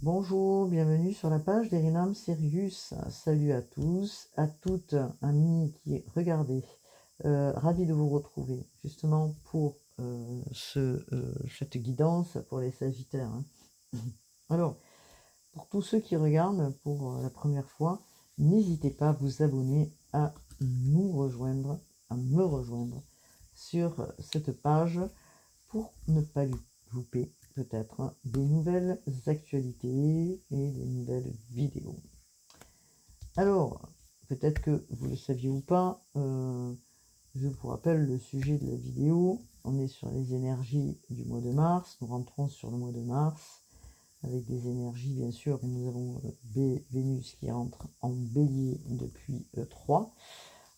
Bonjour, bienvenue sur la page d'Erinam Sirius. Salut à tous, à toutes, amis qui regardez. Ravi de vous retrouver justement pour cette guidance pour les Sagittaires. Alors, pour tous ceux qui regardent pour la première fois, n'hésitez pas à vous abonner, à nous rejoindre, à me rejoindre sur cette page pour ne pas louper peut-être des nouvelles actualités et des nouvelles vidéos. Alors, peut-être que vous le saviez ou pas, je vous rappelle le sujet de la vidéo. On est sur les énergies du mois de mars. Nous rentrons sur le mois de mars avec des énergies, bien sûr. Nous avons Vénus qui rentre en bélier depuis 3.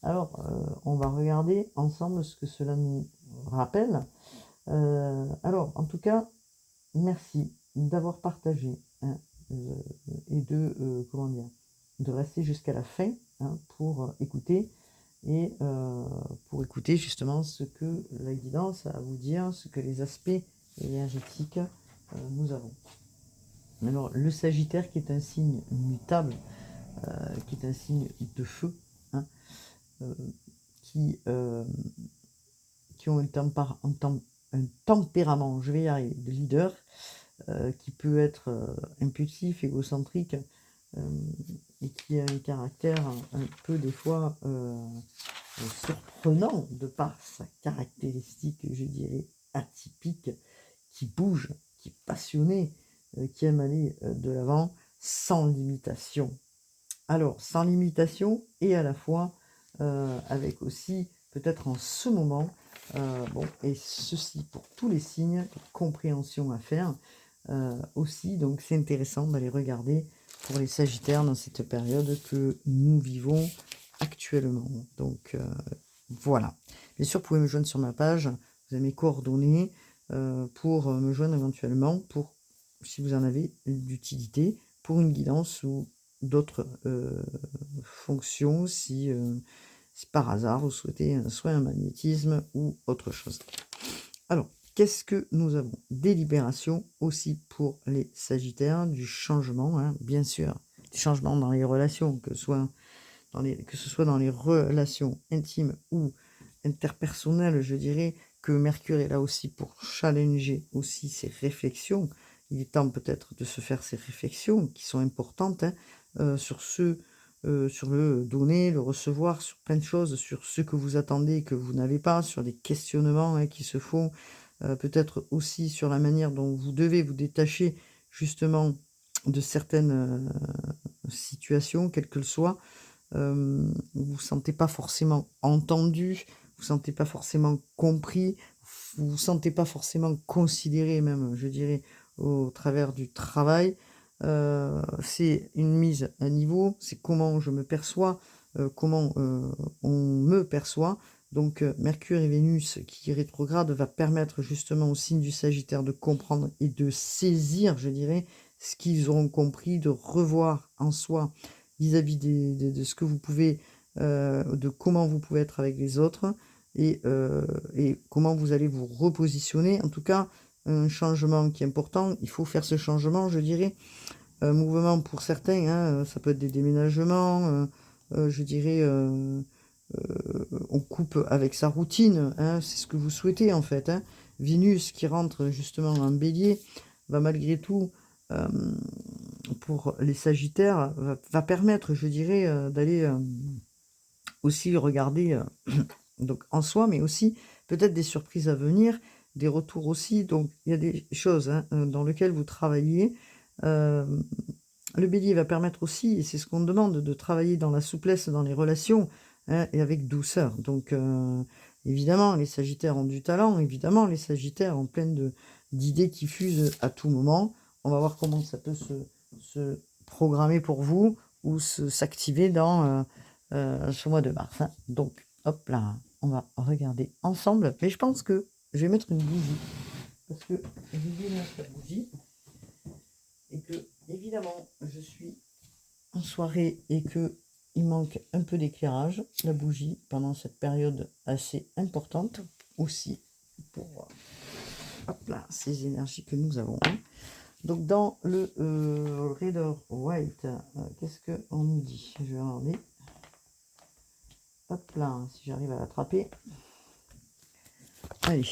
Alors, on va regarder ensemble ce que cela nous rappelle. Alors, en tout cas, merci d'avoir partagé et de, comment dire, de rester jusqu'à la fin pour écouter et pour écouter justement ce que la guidance a à vous dire, ce que les aspects énergétiques nous avons. Alors, le Sagittaire qui est un signe mutable, qui est un signe de feu, qui ont un tempérament, je vais y arriver, de leader, qui peut être impulsif, égocentrique, et qui a un caractère un peu des fois surprenant de par sa caractéristique, je dirais, atypique, qui bouge, qui est passionné, qui aime aller de l'avant sans limitation. Alors, sans limitation et à la fois avec aussi, peut-être en ce moment, et ceci pour tous les signes, compréhension à faire aussi, donc c'est intéressant d'aller regarder pour les Sagittaires dans cette période que nous vivons actuellement. Donc voilà. Bien sûr, vous pouvez me joindre sur ma page, vous avez mes coordonnées pour me joindre éventuellement, pour si vous en avez d'utilité, pour une guidance ou d'autres fonctions, si par hasard vous souhaitez soit un magnétisme ou autre chose. Alors, qu'est-ce que nous avons? Des libérations aussi pour les Sagittaires, du changement, bien sûr, des changements dans les relations, que ce soit dans les relations intimes ou interpersonnelles, je dirais que Mercure est là aussi pour challenger aussi ses réflexions. Il est temps peut-être de se faire ces réflexions qui sont importantes sur le donner, le recevoir, sur plein de choses, sur ce que vous attendez et que vous n'avez pas, sur des questionnements qui se font, peut-être aussi sur la manière dont vous devez vous détacher justement de certaines situations, quelles qu'elles soient. Vous vous sentez pas forcément entendu, vous sentez pas forcément compris, vous vous sentez pas forcément considéré même, je dirais, au travers du travail. C'est une mise à niveau, c'est comment je me perçois, comment on me perçoit. Donc Mercure et Vénus qui rétrograde va permettre justement au signe du Sagittaire de comprendre et de saisir, je dirais, ce qu'ils auront compris, de revoir en soi vis-à-vis de ce que vous pouvez, de comment vous pouvez être avec les autres et comment vous allez vous repositionner. En tout cas, un changement qui est important, il faut faire ce changement, je dirais, mouvement pour certains, ça peut être des déménagements, je dirais, on coupe avec sa routine, c'est ce que vous souhaitez en fait. Vénus qui rentre justement en bélier va malgré tout, pour les Sagittaires, va permettre, je dirais, d'aller aussi regarder donc en soi, mais aussi peut-être des surprises à venir, des retours aussi. Donc il y a des choses dans lesquelles vous travaillez. Le bélier va permettre aussi, et c'est ce qu'on demande, de travailler dans la souplesse dans les relations et avec douceur. Donc évidemment, les Sagittaires ont du talent, évidemment, les Sagittaires ont plein d'idées qui fusent à tout moment. On va voir comment ça peut se programmer pour vous ou s'activer dans ce mois de mars. Donc, hop là, on va regarder ensemble. Mais je pense que je vais mettre une bougie. Parce que j'ai oublié de mettre la bougie. Et que, évidemment, je suis en soirée et que il manque un peu d'éclairage, la bougie, pendant cette période assez importante aussi pour hop là, ces énergies que nous avons. Donc dans le Rider White, qu'est-ce qu'on nous dit? Je vais regarder. Hop là, si j'arrive à l'attraper. Allez,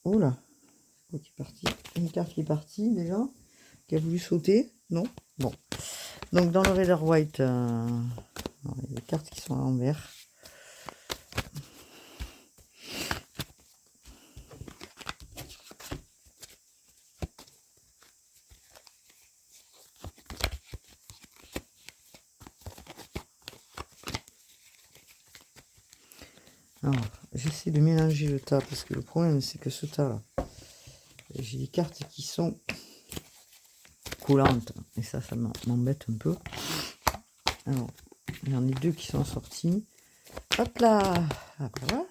oh là, c'est quoi qui est parti? Une carte qui est partie déjà, qui a voulu sauter, non? Bon. Donc dans le Rider White, il y a des cartes qui sont à l'envers. Alors, j'essaie de mélanger le tas, parce que le problème, c'est que ce tas-là, j'ai des cartes qui sont collantes, et ça m'embête un peu. Alors, il y en a deux qui sont sortis. Hop là! Ah, voilà.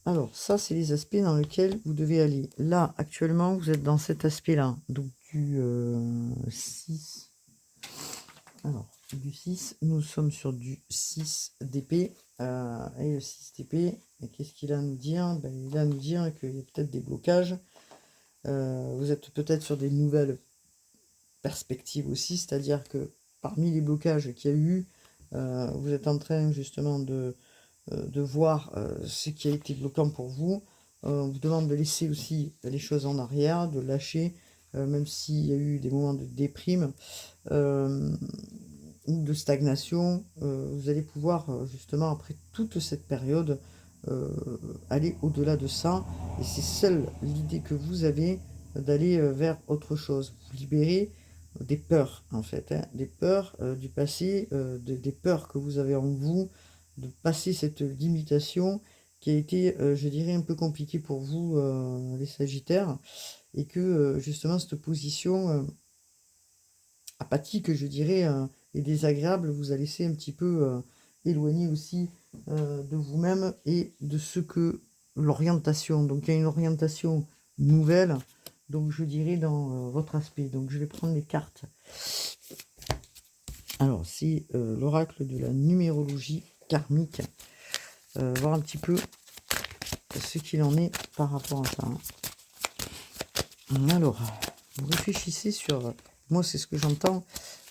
Alors, ça, c'est les aspects dans lesquels vous devez aller. Là, actuellement, vous êtes dans cet aspect-là, donc du 6. Alors, du 6, nous sommes sur du 6 d'épée. Et le 6 d'épée, et qu'est-ce qu'il a à nous dire? Ben, il a à nous dire qu'il y a peut-être des blocages. Vous êtes peut-être sur des nouvelles perspectives aussi, c'est-à-dire que parmi les blocages qu'il y a eu, vous êtes en train justement de voir ce qui a été bloquant pour vous. On vous demande de laisser aussi les choses en arrière, de lâcher, même s'il y a eu des moments de déprime ou de stagnation. Vous allez pouvoir justement, après toute cette période, aller au-delà de ça. Et c'est seule l'idée que vous avez d'aller vers autre chose. Vous libérez des peurs, en fait, hein, des peurs du passé, des peurs que vous avez en vous, de passer cette limitation qui a été, je dirais, un peu compliquée pour vous, les Sagittaires, et que justement cette position apathique, je dirais, et désagréable vous a laissé un petit peu éloigné aussi de vous-même et de ce que l'orientation. Donc il y a une orientation nouvelle, donc je dirais dans votre aspect. Donc je vais prendre les cartes. Alors c'est l'oracle de la numérologie karmique. Voir un petit peu ce qu'il en est par rapport à ça. Alors, vous réfléchissez sur... Moi, c'est ce que j'entends.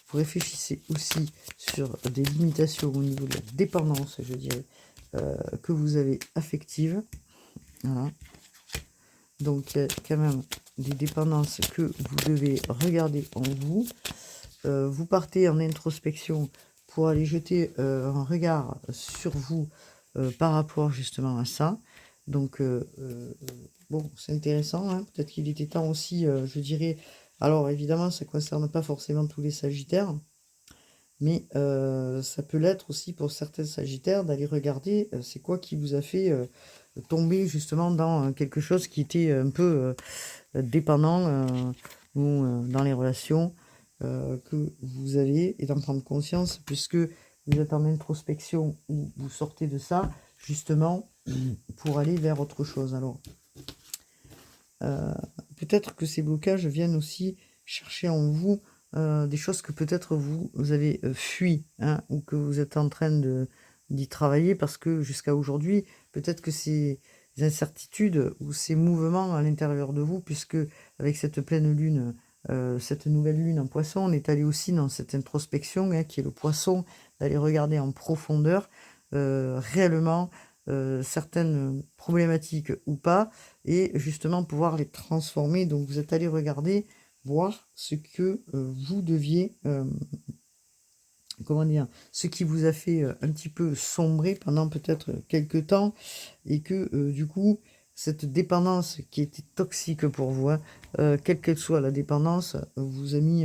Vous réfléchissez aussi sur des limitations au niveau de la dépendance, je dirais, que vous avez affective. Voilà. Donc, il y a quand même des dépendances que vous devez regarder en vous. Vous partez en introspection pour aller jeter un regard sur vous par rapport justement à ça. Donc, bon, c'est intéressant. Hein. Peut-être qu'il était temps aussi, je dirais... Alors, évidemment, ça ne concerne pas forcément tous les Sagittaires. Mais ça peut l'être aussi pour certains Sagittaires d'aller regarder c'est quoi qui vous a fait tomber justement dans quelque chose qui était un peu dépendant ou dans les relations que vous avez et d'en prendre conscience puisque vous êtes en introspection ou vous sortez de ça justement pour aller vers autre chose. Alors, peut-être que ces blocages viennent aussi chercher en vous des choses que peut-être vous avez fui hein, ou que vous êtes en train d'y travailler parce que jusqu'à aujourd'hui, peut-être que ces incertitudes ou ces mouvements à l'intérieur de vous, puisque avec cette pleine lune, cette nouvelle lune en poisson, on est allé aussi dans cette introspection hein, qui est le poisson, d'aller regarder en profondeur réellement certaines problématiques ou pas, et justement pouvoir les transformer. Donc vous êtes allé regarder, voir ce que vous deviez, comment dire, ce qui vous a fait un petit peu sombrer pendant peut-être quelques temps, et que du coup, cette dépendance qui était toxique pour vous, hein, quelle qu'elle soit la dépendance, vous a mis,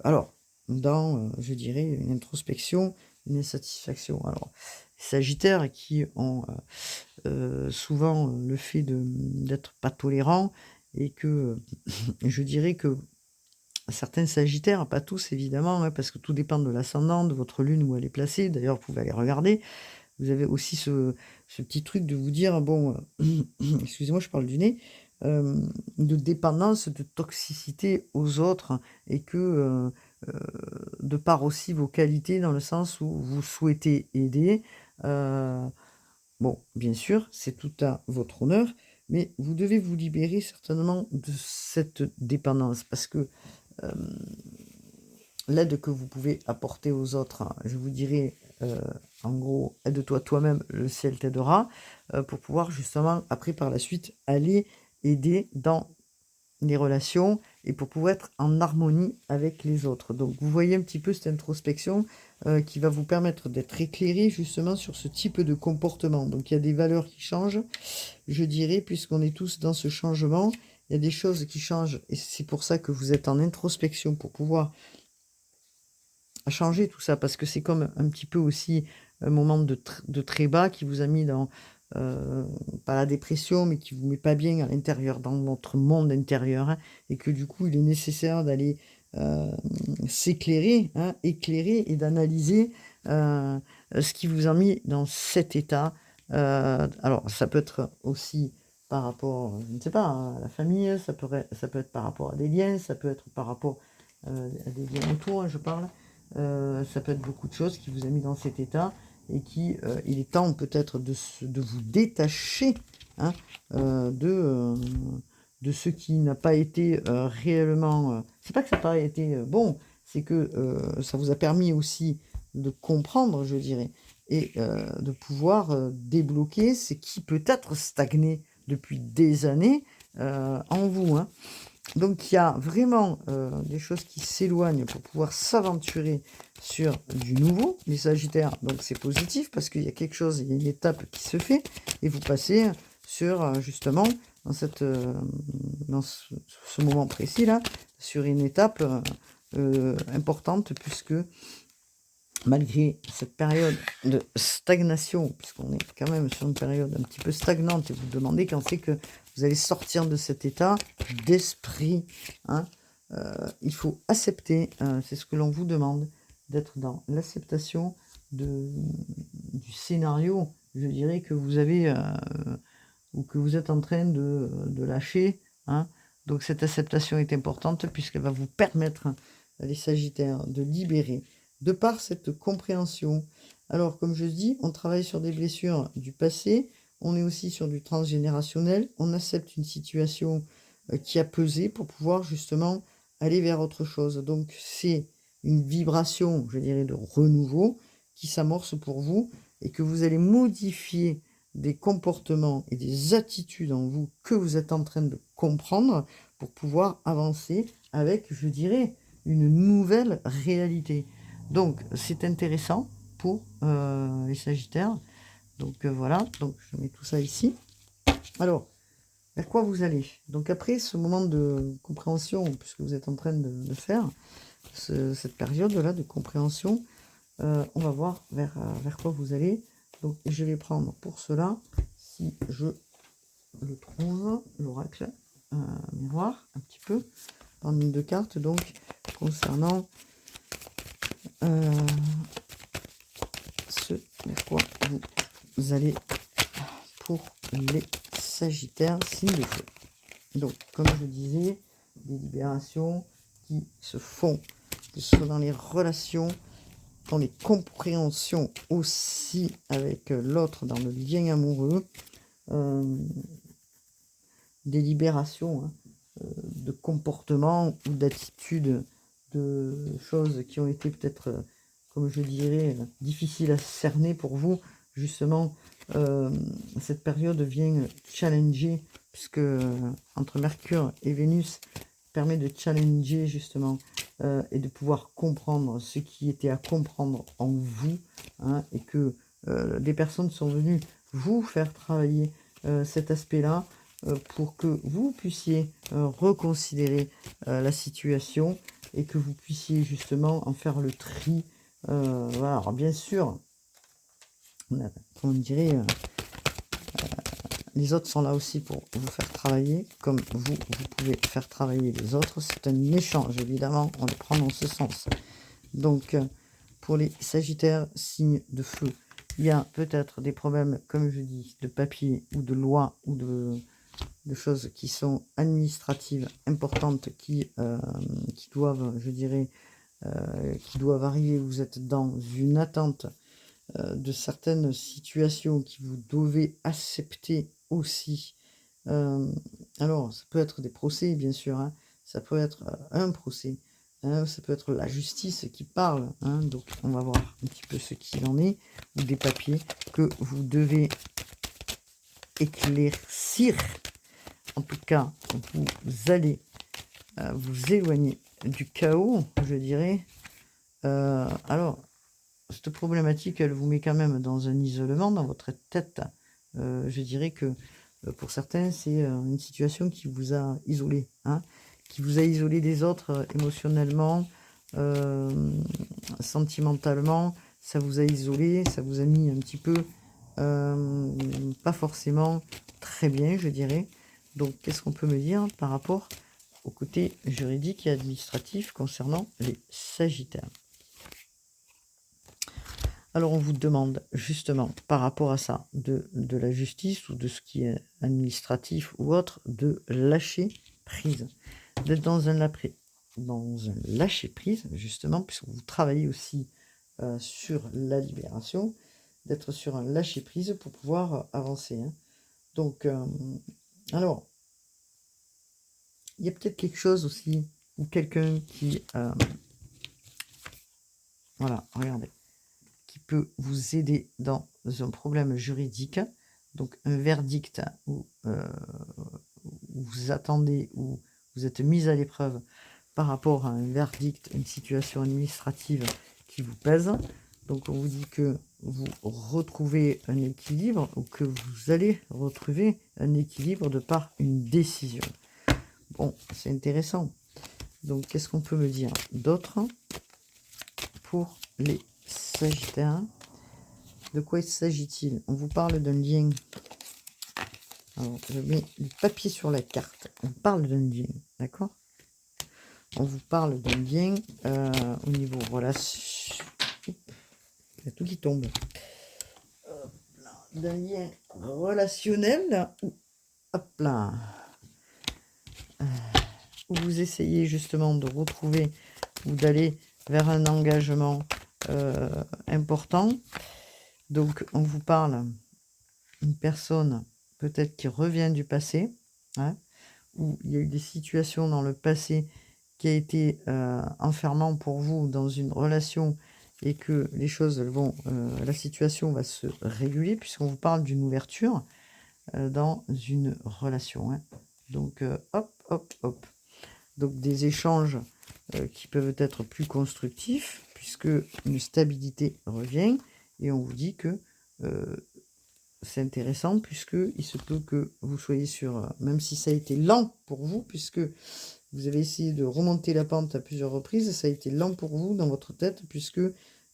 alors, dans, je dirais, une introspection, une insatisfaction. Alors, Sagittaires qui ont souvent le fait d'être pas tolérants et que je dirais que certains Sagittaires, pas tous évidemment, hein, parce que tout dépend de l'ascendant, de votre lune où elle est placée. D'ailleurs, vous pouvez aller regarder. Vous avez aussi ce petit truc de vous dire, bon, excusez-moi, je parle du nez, de dépendance, de toxicité aux autres et que de par aussi vos qualités dans le sens où vous souhaitez aider. Bon, bien sûr, c'est tout à votre honneur, mais vous devez vous libérer certainement de cette dépendance parce que l'aide que vous pouvez apporter aux autres, hein, je vous dirais, en gros, aide-toi toi-même, le ciel t'aidera, pour pouvoir justement, après, par la suite, aller aider dans les relations et pour pouvoir être en harmonie avec les autres. Donc, vous voyez un petit peu cette introspection qui va vous permettre d'être éclairé justement sur ce type de comportement. Donc, il y a des valeurs qui changent, je dirais, puisqu'on est tous dans ce changement. Il y a des choses qui changent et c'est pour ça que vous êtes en introspection pour pouvoir changer tout ça parce que c'est comme un petit peu aussi un moment de très bas qui vous a mis dans, pas la dépression, mais qui vous met pas bien à l'intérieur, dans votre monde intérieur, hein, et que du coup, il est nécessaire d'aller s'éclairer, hein, éclairer et d'analyser ce qui vous a mis dans cet état. Alors, ça peut être aussi par rapport, je ne sais pas, hein, à la famille, ça peut être par rapport à des liens, ça peut être par rapport à des liens autour, hein, je parle. Ça peut être beaucoup de choses qui vous a mis dans cet état et qui, il est temps peut-être de vous détacher, hein, de ce qui n'a pas été réellement... c'est pas que ça n'a pas été bon, c'est que ça vous a permis aussi de comprendre, je dirais, et de pouvoir débloquer ce qui peut-être stagné depuis des années en vous, hein. Donc il y a vraiment des choses qui s'éloignent pour pouvoir s'aventurer sur du nouveau, les Sagittaires. Donc c'est positif parce qu'il y a quelque chose, il y a une étape qui se fait et vous passez sur justement dans ce moment précis là, sur une étape importante puisque malgré cette période de stagnation, puisqu'on est quand même sur une période un petit peu stagnante, et vous vous demandez quand c'est que vous allez sortir de cet état d'esprit, hein, il faut accepter, c'est ce que l'on vous demande, d'être dans l'acceptation du scénario, je dirais, que vous avez, ou que vous êtes en train de lâcher, hein. Donc cette acceptation est importante puisqu'elle va vous permettre, les Sagittaires, de libérer de par cette compréhension. Alors, comme je dis, on travaille sur des blessures du passé, on est aussi sur du transgénérationnel, on accepte une situation qui a pesé pour pouvoir justement aller vers autre chose. Donc, c'est une vibration, je dirais, de renouveau qui s'amorce pour vous et que vous allez modifier des comportements et des attitudes en vous que vous êtes en train de comprendre pour pouvoir avancer avec, je dirais, une nouvelle réalité. Donc, c'est intéressant pour les Sagittaires. Donc, voilà. Donc, je mets tout ça ici. Alors, vers quoi vous allez? Donc, après ce moment de compréhension, puisque vous êtes en train de faire cette période-là de compréhension, on va voir vers quoi vous allez. Donc, je vais prendre pour cela, si je le trouve, l'oracle miroir, un petit peu, en une de cartes, donc, concernant ce vers quoi vous allez pour les Sagittaires, signe de feu. Donc, comme je disais, des libérations qui se font, que ce soit dans les relations, dans les compréhensions aussi avec l'autre, dans le lien amoureux, des libérations, hein, de comportements ou d'attitudes, de choses qui ont été peut-être, comme je dirais, difficiles à cerner pour vous. Justement, cette période vient challenger, puisque entre Mercure et Vénus, permet de challenger justement et de pouvoir comprendre ce qui était à comprendre en vous, hein, et que des personnes sont venues vous faire travailler cet aspect-là pour que vous puissiez reconsidérer la situation et que vous puissiez justement en faire le tri. Voilà. Alors bien sûr, on dirait, les autres sont là aussi pour vous faire travailler, comme vous pouvez faire travailler les autres. C'est un échange, évidemment, on le prend dans ce sens. Donc, pour les Sagittaires, signe de feu, il y a peut-être des problèmes, comme je dis, de papier ou de loi ou de choses qui sont administratives importantes qui doivent, je dirais, qui doivent arriver. Vous êtes dans une attente de certaines situations qui vous devez accepter aussi Alors, ça peut être des procès, bien sûr, hein. Ça peut être un procès, hein. Ça peut être la justice qui parle, hein. Donc, on va voir un petit peu ce qu'il en est, ou des papiers que vous devez éclaircir. En tout cas, vous allez vous éloigner du chaos, je dirais. Alors, cette problématique, elle vous met quand même dans un isolement dans votre tête. Je dirais que pour certains, c'est une situation qui vous a isolé, hein, qui vous a isolé des autres émotionnellement, sentimentalement. Ça vous a isolé, ça vous a mis un petit peu pas forcément très bien, je dirais. Donc, qu'est-ce qu'on peut me dire par rapport au côté juridique et administratif concernant les Sagittaires? Alors, on vous demande justement, par rapport à ça, de la justice ou de ce qui est administratif ou autre, de lâcher prise. D'être dans un lâcher prise, justement, puisque vous travaillez aussi sur la libération, d'être sur un lâcher prise pour pouvoir avancer, hein. Donc, alors, il y a peut-être quelque chose aussi, ou quelqu'un qui, voilà, regardez, qui peut vous aider dans un problème juridique, donc un verdict où vous attendez, où vous êtes mis à l'épreuve par rapport à un verdict, une situation administrative qui vous pèse. Donc on vous dit que vous retrouvez un équilibre, ou que vous allez retrouver un équilibre de par une décision. Bon, c'est intéressant. Donc qu'est-ce qu'on peut me dire d'autre pour les Sagittaires? De quoi s'agit-il? On vous parle d'un lien. Alors, je mets le papier sur la carte. On parle d'un lien, d'accord? On vous parle d'un lien au niveau relation. Il y a tout qui tombe. D'un lien relationnel. Hop là. Où vous essayez justement de retrouver ou d'aller vers un engagement important. Donc, on vous parle d'une personne peut-être qui revient du passé, hein, où il y a eu des situations dans le passé qui a été enfermant pour vous dans une relation, et que les choses vont, la situation va se réguler, puisqu'on vous parle d'une ouverture dans une relation, hein. Donc, hop, hop, hop. Donc, des échanges qui peuvent être plus constructifs, puisque une stabilité revient, et on vous dit que c'est intéressant, puisque il se peut que vous soyez sur, même si ça a été lent pour vous, puisque vous avez essayé de remonter la pente à plusieurs reprises, ça a été lent pour vous dans votre tête, puisque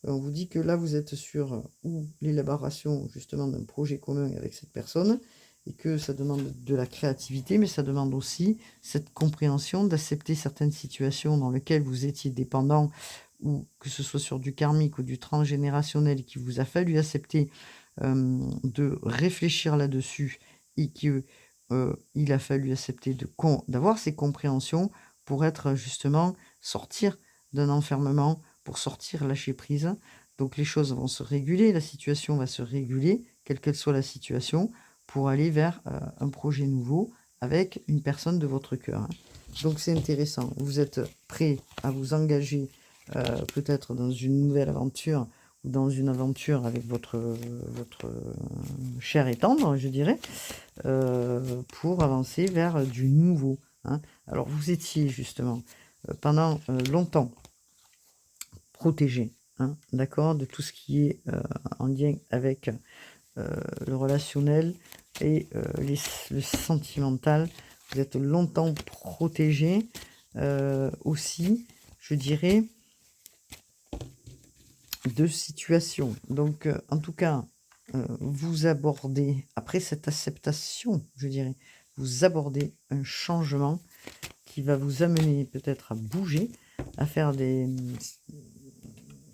on vous dit que là vous êtes sur ou l'élaboration justement d'un projet commun avec cette personne, et que ça demande de la créativité, mais ça demande aussi cette compréhension d'accepter certaines situations dans lesquelles vous étiez dépendant, ou que ce soit sur du karmique ou du transgénérationnel, qu'il vous a fallu accepter de réfléchir là-dessus, et qu'il a fallu accepter d'avoir ces compréhensions pour être justement sortir d'un enfermement, pour sortir lâcher prise. Donc les choses vont se réguler, la situation va se réguler, quelle qu'elle soit la situation, pour aller vers un projet nouveau avec une personne de votre cœur, hein. Donc c'est intéressant, vous êtes prêt à vous engager peut-être dans une nouvelle aventure, ou dans une aventure avec votre chair et tendre, je dirais, pour avancer vers du nouveau, hein. Alors vous étiez justement pendant longtemps protégé, hein, d'accord, de tout ce qui est en lien avec le relationnel et le sentimental. Vous êtes longtemps protégé aussi, je dirais, de situations. Donc, en tout cas, vous abordez, après cette acceptation, je dirais, vous abordez un changement qui va vous amener peut-être à bouger, à faire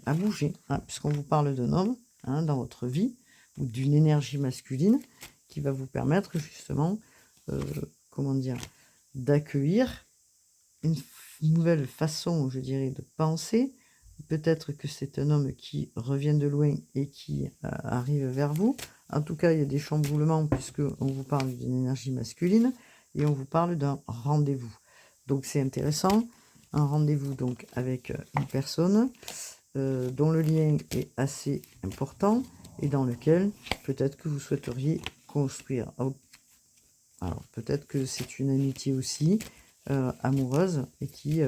à bouger, hein, puisqu'on vous parle d'un homme, hein, dans votre vie, ou d'une énergie masculine qui va vous permettre justement, comment dire, d'accueillir une nouvelle façon, je dirais, de penser. Peut-être que c'est un homme qui revient de loin et qui arrive vers vous. En tout cas, il y a des chamboulements puisque on vous parle d'une énergie masculine et on vous parle d'un rendez-vous. Donc c'est intéressant, un rendez-vous donc avec une personne dont le lien est assez important et dans lequel peut-être que vous souhaiteriez construire. Alors peut-être que c'est une amitié aussi amoureuse et qui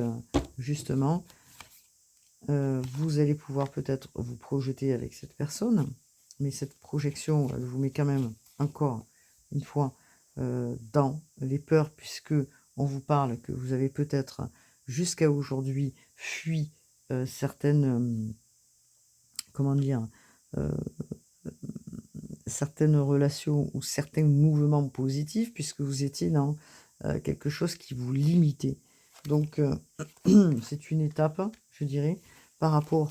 justement vous allez pouvoir peut-être vous projeter avec cette personne, mais cette projection elle vous met quand même encore une fois dans les peurs puisque on vous parle que vous avez peut-être jusqu'à aujourd'hui fui certaines comment dire certaines relations ou certains mouvements positifs puisque vous étiez dans quelque chose qui vous limitait. Donc c'est une étape, je dirais, par rapport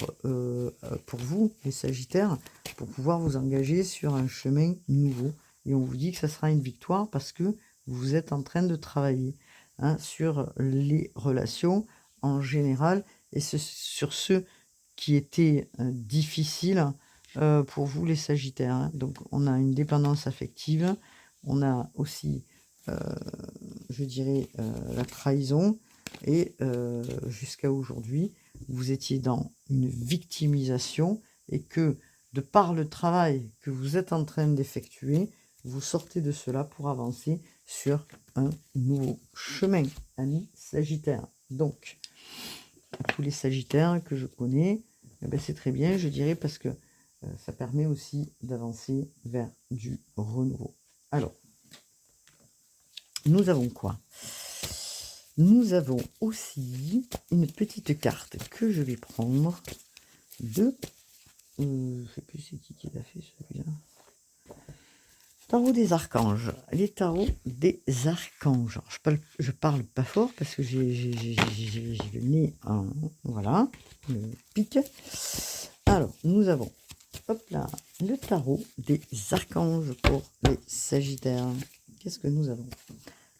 pour vous, les Sagittaires, pour pouvoir vous engager sur un chemin nouveau. Et on vous dit que ça sera une victoire parce que vous êtes en train de travailler sur les relations en général et sur ceux qui étaient difficiles pour vous, les Sagittaires. Donc on a une dépendance affective, on a aussi, je dirais, la trahison. Et jusqu'à aujourd'hui, vous étiez dans une victimisation et que de par le travail que vous êtes en train d'effectuer, vous sortez de cela pour avancer sur un nouveau chemin, amis Sagittaires. Donc, tous les Sagittaires que je connais, eh ben, c'est très bien, je dirais, parce que ça permet aussi d'avancer vers du renouveau. Alors, nous avons quoi ? Nous avons aussi une petite carte que je vais prendre de... je ne sais plus c'est qui l'a fait celui-là. Tarot des archanges. Les tarots des archanges. Je parle pas fort parce que j'ai le nez en... Voilà, le pic. Alors, nous avons, hop là, le tarot des archanges pour les Sagittaires. Qu'est-ce que nous avons ?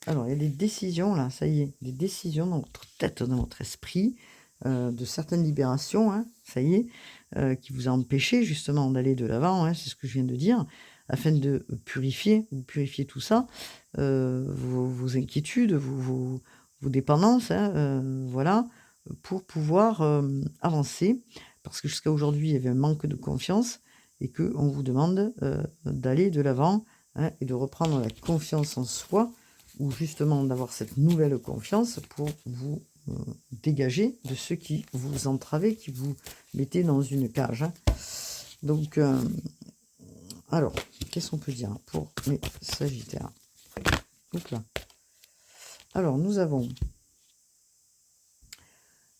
Alors, il y a des décisions, là, ça y est, des décisions dans votre tête, dans votre esprit, de certaines libérations, ça y est, qui vous a empêché justement d'aller de l'avant, c'est ce que je viens de dire, afin de purifier tout ça, vos inquiétudes, vos dépendances, voilà, pour pouvoir avancer, parce que jusqu'à aujourd'hui, il y avait un manque de confiance, et qu'on vous demande d'aller de l'avant, et de reprendre la confiance en soi, ou justement d'avoir cette nouvelle confiance pour vous dégager de ceux qui vous entravez, qui vous mettez dans une cage. Donc, alors, qu'est-ce qu'on peut dire pour les Sagittaires ? Donc là. Alors, nous avons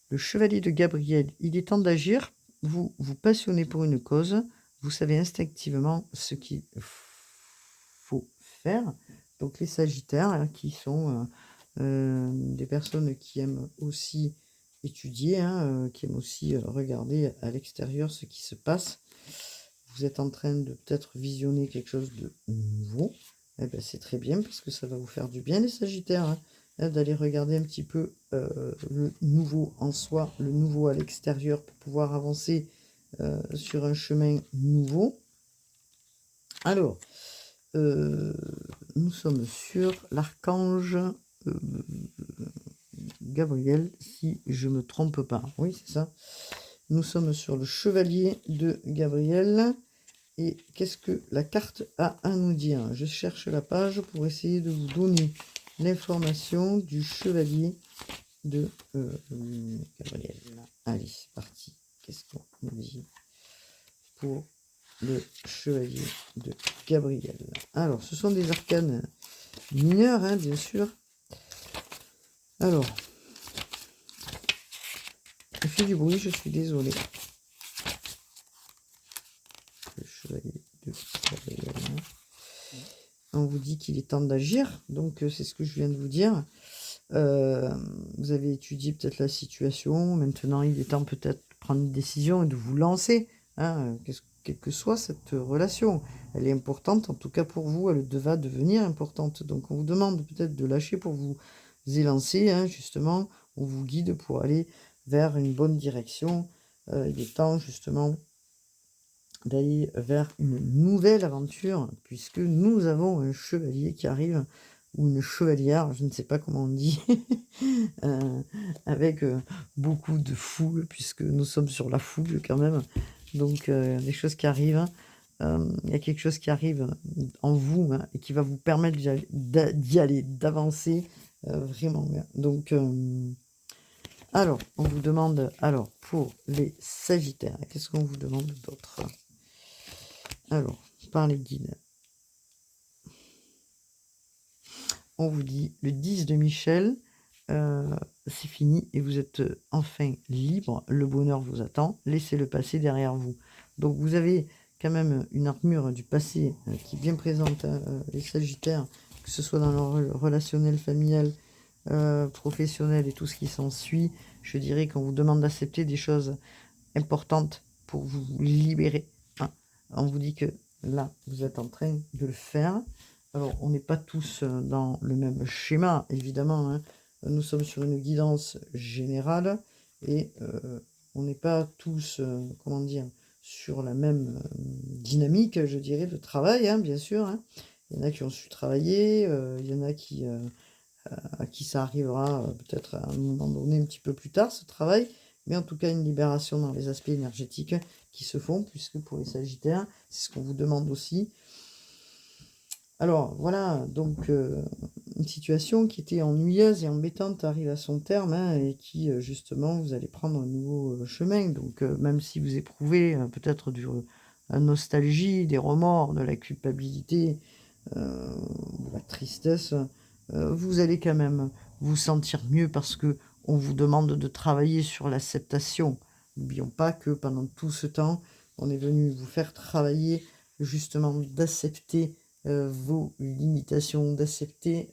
le chevalier de Gabriel. Il est temps d'agir. Vous vous passionnez pour une cause. Vous savez instinctivement ce qu'il faut faire. Donc les Sagittaires, qui sont des personnes qui aiment aussi étudier, qui aiment aussi regarder à l'extérieur ce qui se passe. Vous êtes en train de peut-être visionner quelque chose de nouveau. Eh ben, c'est très bien parce que ça va vous faire du bien, les Sagittaires, d'aller regarder un petit peu le nouveau en soi, le nouveau à l'extérieur pour pouvoir avancer sur un chemin nouveau. Alors, nous sommes sur l'archange Gabriel, si je ne me trompe pas. Oui, c'est ça. Nous sommes sur le chevalier de Gabriel. Et qu'est-ce que la carte a à nous dire ? Je cherche la page pour essayer de vous donner l'information du chevalier de Gabriel. Allez, c'est parti. Qu'est-ce qu'on nous dit pour le chevalier de Gabriel? Alors, ce sont des arcanes mineurs, bien sûr. Alors, il fait du bruit, je suis désolé. Le chevalier de Gabriel. On vous dit qu'il est temps d'agir, donc c'est ce que je viens de vous dire. Vous avez étudié peut-être la situation, maintenant il est temps peut-être de prendre une décision et de vous lancer, quelle que soit cette relation. Elle est importante, en tout cas pour vous, elle va devenir importante. Donc on vous demande peut-être de lâcher pour vous élancer, justement, on vous guide pour aller vers une bonne direction. Il est temps justement d'aller vers une nouvelle aventure, puisque nous avons un chevalier qui arrive, ou une chevalière, je ne sais pas comment on dit, avec beaucoup de foule, puisque nous sommes sur la foule quand même. Donc, des choses qui arrivent. Il y a quelque chose qui arrive en vous, hein, et qui va vous permettre d'y aller, d'avancer vraiment. Donc, alors, on vous demande, alors, pour les Sagittaires, qu'est-ce qu'on vous demande d'autre? Alors, par les guides. On vous dit, le 10 de Michel, c'est fini et vous êtes enfin libre. Le bonheur vous attend. Laissez-le passer derrière vous. Donc, vous avez quand même une armure du passé qui est bien présente, les Sagittaires, que ce soit dans leur relationnel, familial, professionnel et tout ce qui s'ensuit. Je dirais qu'on vous demande d'accepter des choses importantes pour vous libérer, hein. On vous dit que là, vous êtes en train de le faire. Alors, on n'est pas tous dans le même schéma, évidemment, hein. Nous sommes sur une guidance générale et on n'est pas tous, comment dire, sur la même dynamique, je dirais, de travail, hein, bien sûr, hein. Il y en a qui ont su travailler, il y en a qui, à qui ça arrivera peut-être à un moment donné un petit peu plus tard, ce travail, mais en tout cas une libération dans les aspects énergétiques qui se font, puisque pour les Sagittaires, c'est ce qu'on vous demande aussi. Alors voilà, donc une situation qui était ennuyeuse et embêtante arrive à son terme, hein, et qui justement vous allez prendre un nouveau chemin. Donc même si vous éprouvez peut-être la nostalgie, des remords, de la culpabilité, de la tristesse, vous allez quand même vous sentir mieux parce que on vous demande de travailler sur l'acceptation. N'oublions pas que pendant tout ce temps, on est venu vous faire travailler justement d'accepter vos limitations, d'accepter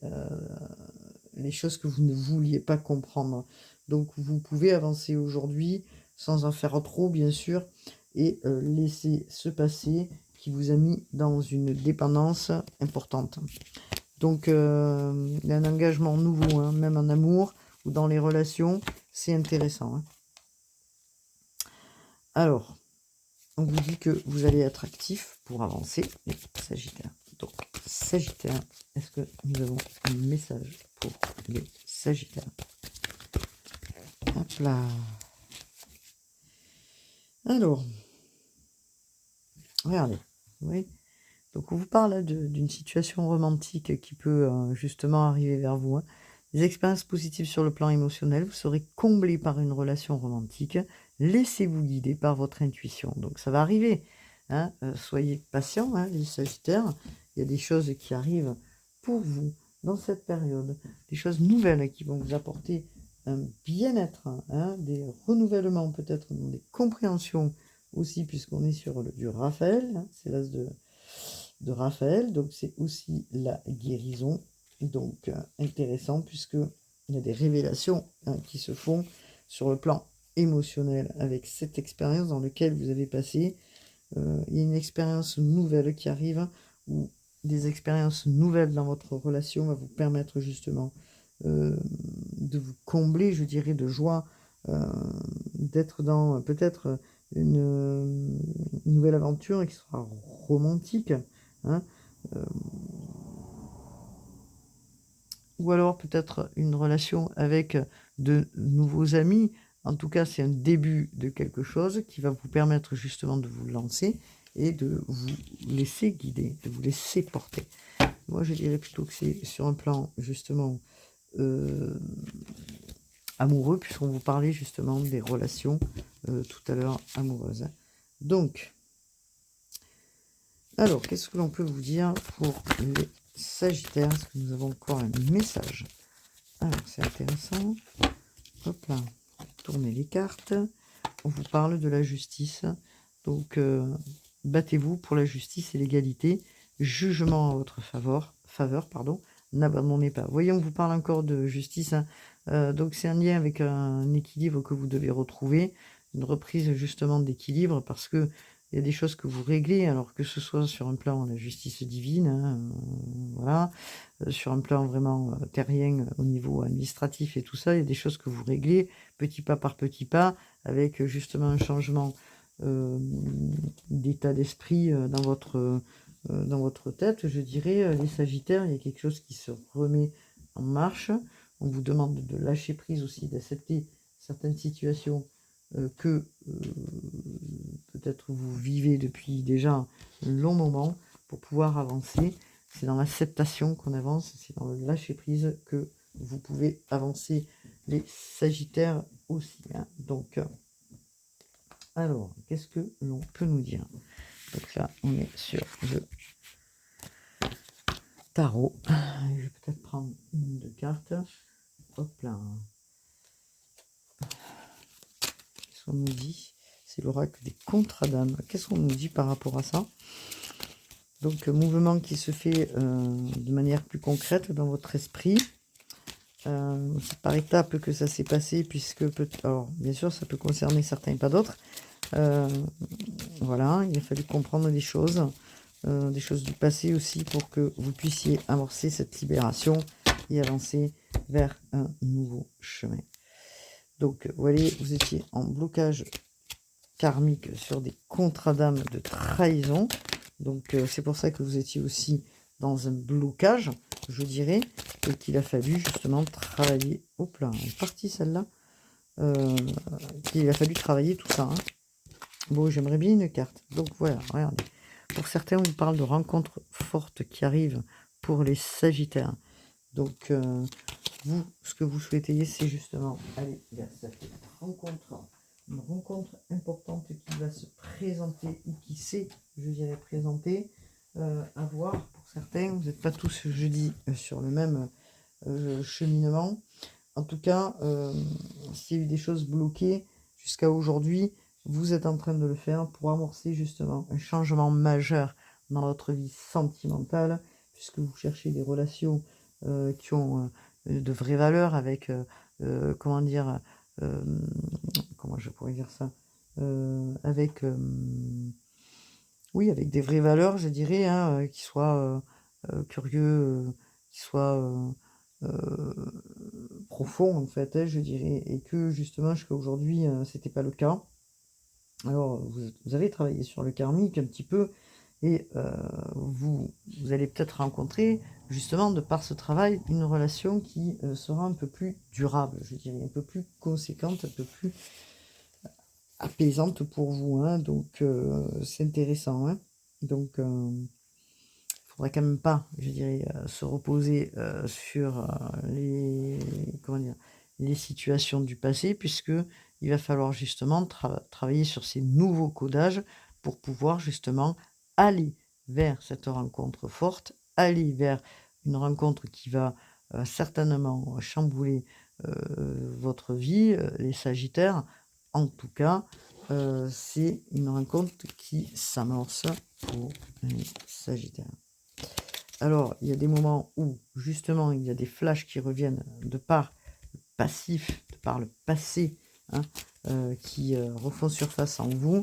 les choses que vous ne vouliez pas comprendre. Donc vous pouvez avancer aujourd'hui sans en faire trop, bien sûr, et laisser ce passé qui vous a mis dans une dépendance importante. Donc, il y a un engagement nouveau, hein, même en amour ou dans les relations, c'est intéressant, hein. Alors, on vous dit que vous allez être actif pour avancer, les Sagittaires. Donc, Sagittaire, est-ce que nous avons un message pour les Sagittaires? Hop là. Alors, regardez, vous voyez. Donc, on vous parle d'une situation romantique qui peut justement arriver vers vous, hein. Des expériences positives sur le plan émotionnel, vous serez comblé par une relation romantique. Laissez-vous guider par votre intuition. Donc, ça va arriver, hein. Soyez patients, hein, les Sagittaires. Il y a des choses qui arrivent pour vous dans cette période, des choses nouvelles qui vont vous apporter un bien-être, hein, des renouvellements peut-être, des compréhensions aussi, puisqu'on est sur du Raphaël, hein, c'est l'as de Raphaël, donc c'est aussi la guérison, donc intéressant puisque il y a des révélations, hein, qui se font sur le plan émotionnel avec cette expérience dans laquelle vous avez passé. Il y a une expérience nouvelle qui arrive, ou des expériences nouvelles dans votre relation va vous permettre justement de vous combler, je dirais, de joie, d'être dans peut-être une nouvelle aventure qui sera romantique, hein, ou alors peut-être une relation avec de nouveaux amis. En tout cas, c'est un début de quelque chose qui va vous permettre justement de vous lancer et de vous laisser guider, de vous laisser porter. Moi, je dirais plutôt que c'est sur un plan justement amoureux, puisqu'on vous parlait justement des relations tout à l'heure amoureuses. Donc, alors, qu'est-ce que l'on peut vous dire pour les Sagittaires? Est-ce que nous avons encore un message? Alors, c'est intéressant. Hop là, tournez les cartes. On vous parle de la justice. Donc, battez-vous pour la justice et l'égalité. Jugement à votre faveur, pardon. N'abandonnez pas. Voyons, on vous parle encore de justice, hein. Donc, c'est un lien avec un équilibre que vous devez retrouver. Une reprise justement d'équilibre, parce que il y a des choses que vous réglez, alors que ce soit sur un plan de la justice divine, hein, voilà, sur un plan vraiment terrien au niveau administratif et tout ça, il y a des choses que vous réglez petit pas par petit pas, avec justement un changement d'état d'esprit dans votre tête, je dirais, les Sagittaires, il y a quelque chose qui se remet en marche. On vous demande de lâcher prise aussi, d'accepter certaines situations que peut-être vous vivez depuis déjà un long moment pour pouvoir avancer. C'est dans l'acceptation qu'on avance, c'est dans le lâcher prise que vous pouvez avancer, les Sagittaires aussi. Hein. Donc, alors, qu'est-ce que l'on peut nous dire? Donc là, on est sur le tarot. Je vais peut-être prendre une ou deux cartes. Hop là. Qu'est-ce qu'on nous dit? C'est l'oracle des contradames. Qu'est-ce qu'on nous dit par rapport à ça? Donc, mouvement qui se fait de manière plus concrète dans votre esprit. C'est par étapes que ça s'est passé, puisque, alors, bien sûr, ça peut concerner certains et pas d'autres. Voilà, il a fallu comprendre des choses du passé aussi pour que vous puissiez amorcer cette libération et avancer vers un nouveau chemin. Donc, vous voyez, vous étiez en blocage karmique sur des contrats d'âme de trahison. Donc, c'est pour ça que vous étiez aussi dans un blocage, je dirais, et qu'il a fallu justement travailler. Hop là, elle est partie celle-là. Qu'il a fallu travailler tout ça. Hein. Bon, j'aimerais bien une carte. Donc voilà, regardez. Pour certains, on vous parle de rencontres fortes qui arrivent pour les Sagittaires. Donc, vous, ce que vous souhaitez, c'est justement aller vers cette rencontre. Une rencontre importante qui va se présenter ou qui s'est, je dirais, présenter. À voir pour certains. Vous n'êtes pas tous jeudi sur le même cheminement. En tout cas, s'il y a eu des choses bloquées jusqu'à aujourd'hui, vous êtes en train de le faire pour amorcer justement un changement majeur dans votre vie sentimentale, puisque vous cherchez des relations qui ont de vraies valeurs avec, comment dire, comment je pourrais dire ça, avec, oui, avec des vraies valeurs, je dirais, hein, qui soient curieux, qui soient profonds, en fait, hein, je dirais, et que justement, jusqu'à aujourd'hui, c'était pas le cas. Alors, vous avez travaillé sur le karmique un petit peu, et vous allez peut-être rencontrer, justement, de par ce travail, une relation qui sera un peu plus durable, je dirais, un peu plus conséquente, un peu plus apaisante pour vous. Hein, donc, c'est intéressant. Hein, donc, faudrait quand même pas, je dirais, se reposer sur les situations du passé, puisque il va falloir justement travailler sur ces nouveaux codages pour pouvoir justement aller vers cette rencontre forte, aller vers une rencontre qui va certainement chambouler votre vie, les Sagittaires. En tout cas, c'est une rencontre qui s'amorce pour les Sagittaires. Alors, il y a des moments où, justement, il y a des flashs qui reviennent de par le passif, de par le passé, hein, qui refont surface en vous.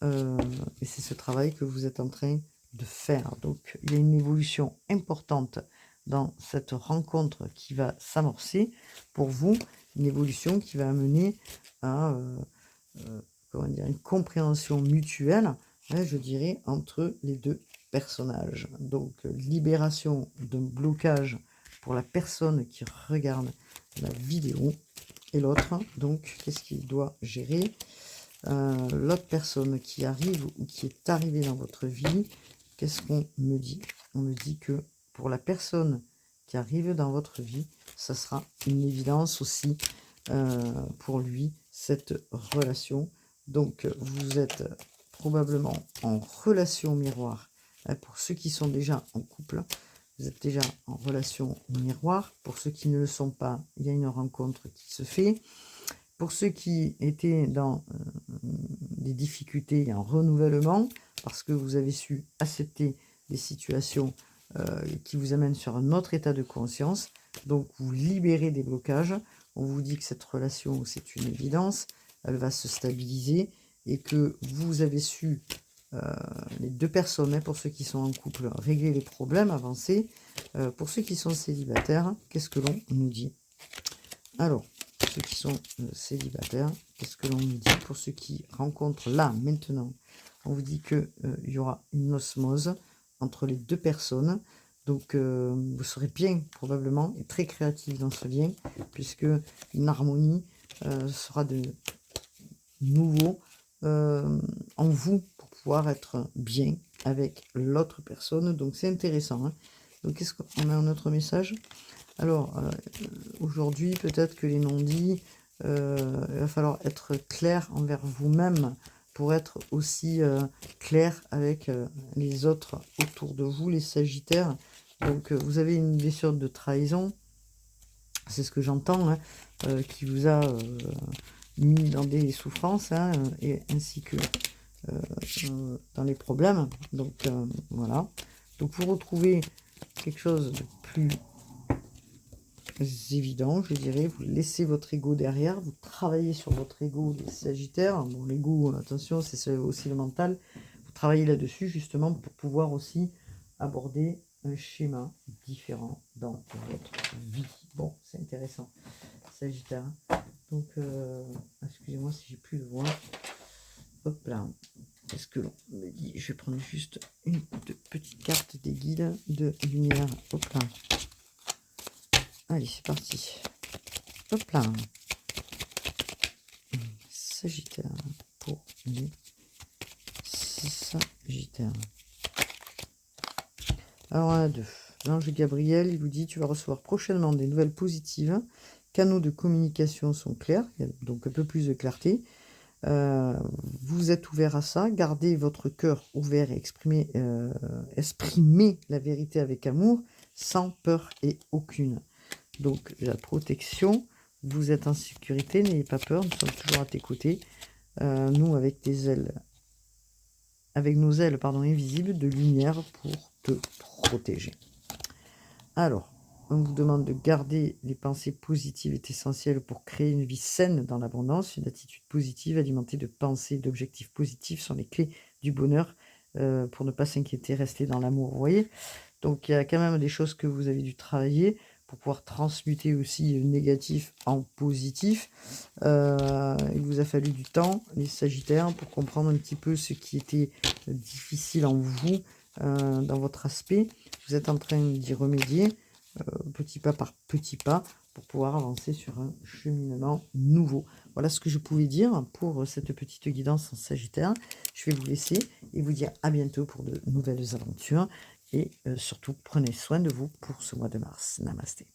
Et c'est ce travail que vous êtes en train de faire. Donc, il y a une évolution importante dans cette rencontre qui va s'amorcer pour vous. Une évolution qui va amener à une compréhension mutuelle, hein, je dirais, entre les deux personnages. Donc, libération d'un blocage pour la personne qui regarde la vidéo. Et l'autre, donc, qu'est-ce qu'il doit gérer? L'autre personne qui arrive ou qui est arrivée dans votre vie, qu'est-ce qu'on me dit? On me dit que pour la personne qui arrive dans votre vie, ça sera une évidence aussi pour lui, cette relation. Donc, vous êtes probablement en relation miroir. Pour ceux qui sont déjà en couple, vous êtes déjà en relation miroir. Pour ceux qui ne le sont pas, il y a une rencontre qui se fait. Pour ceux qui étaient dans des difficultés, un renouvellement, parce que vous avez su accepter des situations qui vous amènent sur un autre état de conscience. Donc, vous libérez des blocages. On vous dit que cette relation, c'est une évidence. Elle va se stabiliser et que vous avez su, les deux personnes, hein, pour ceux qui sont en couple, régler les problèmes, avancer. Pour ceux qui sont célibataires, qu'est-ce que l'on nous dit? Alors, ceux qui sont célibataires, qu'est-ce que l'on nous dit pour ceux qui rencontrent là, maintenant? On vous dit qu'il y aura une osmose entre les deux personnes. Donc, vous serez bien, probablement, et très créatif dans ce lien, puisque une harmonie sera de nouveau en vous pour pouvoir être bien avec l'autre personne. Donc, c'est intéressant. Hein. Donc, qu'est-ce qu'on a un autre message? Alors, aujourd'hui, peut-être que les non-dits, il va falloir être clair envers vous-même pour être aussi clair avec les autres autour de vous, les Sagittaires. Donc, vous avez une blessure de trahison, c'est ce que j'entends, hein, qui vous a mis dans des souffrances, hein, et ainsi que dans les problèmes. Donc, voilà. Donc, vous retrouvez quelque chose de plus évident, je dirais. Vous laissez votre ego derrière, vous travaillez sur votre ego, les Sagittaires. Bon, l'ego, attention, c'est aussi le mental. Vous travaillez là-dessus justement pour pouvoir aussi aborder un schéma différent dans votre vie. Bon, c'est intéressant, Sagittaire. Donc, excusez-moi si j'ai plus de voix. Hop là. Qu'est-ce que l'on me dit? Je vais prendre juste une petite carte des guides de lumière. Hop là. Allez, c'est parti. Hop là. Sagittaire pour les Sagittaires. Alors, un, deux. L'ange Gabriel, il vous dit, tu vas recevoir prochainement des nouvelles positives. Canaux de communication sont clairs, il y a donc un peu plus de clarté. Vous êtes ouvert à ça, gardez votre cœur ouvert et exprimez la vérité avec amour, sans peur et aucune. Donc la protection, vous êtes en sécurité, n'ayez pas peur, nous sommes toujours à tes côtés. Nous avec des ailes, avec nos ailes invisibles de lumière pour te protéger. Alors, on vous demande de garder les pensées positives est essentiel pour créer une vie saine dans l'abondance. Une attitude positive alimentée de pensées et d'objectifs positifs sont les clés du bonheur pour ne pas s'inquiéter, rester dans l'amour. Vous voyez? Donc, il y a quand même des choses que vous avez dû travailler pour pouvoir transmuter aussi le négatif en positif. Il vous a fallu du temps, les Sagittaires, pour comprendre un petit peu ce qui était difficile en vous, dans votre aspect. Vous êtes en train d'y remédier. Petit pas par petit pas pour pouvoir avancer sur un cheminement nouveau. Voilà ce que je pouvais dire pour cette petite guidance en Sagittaire. Je vais vous laisser et vous dire à bientôt pour de nouvelles aventures et surtout prenez soin de vous pour ce mois de mars. Namasté.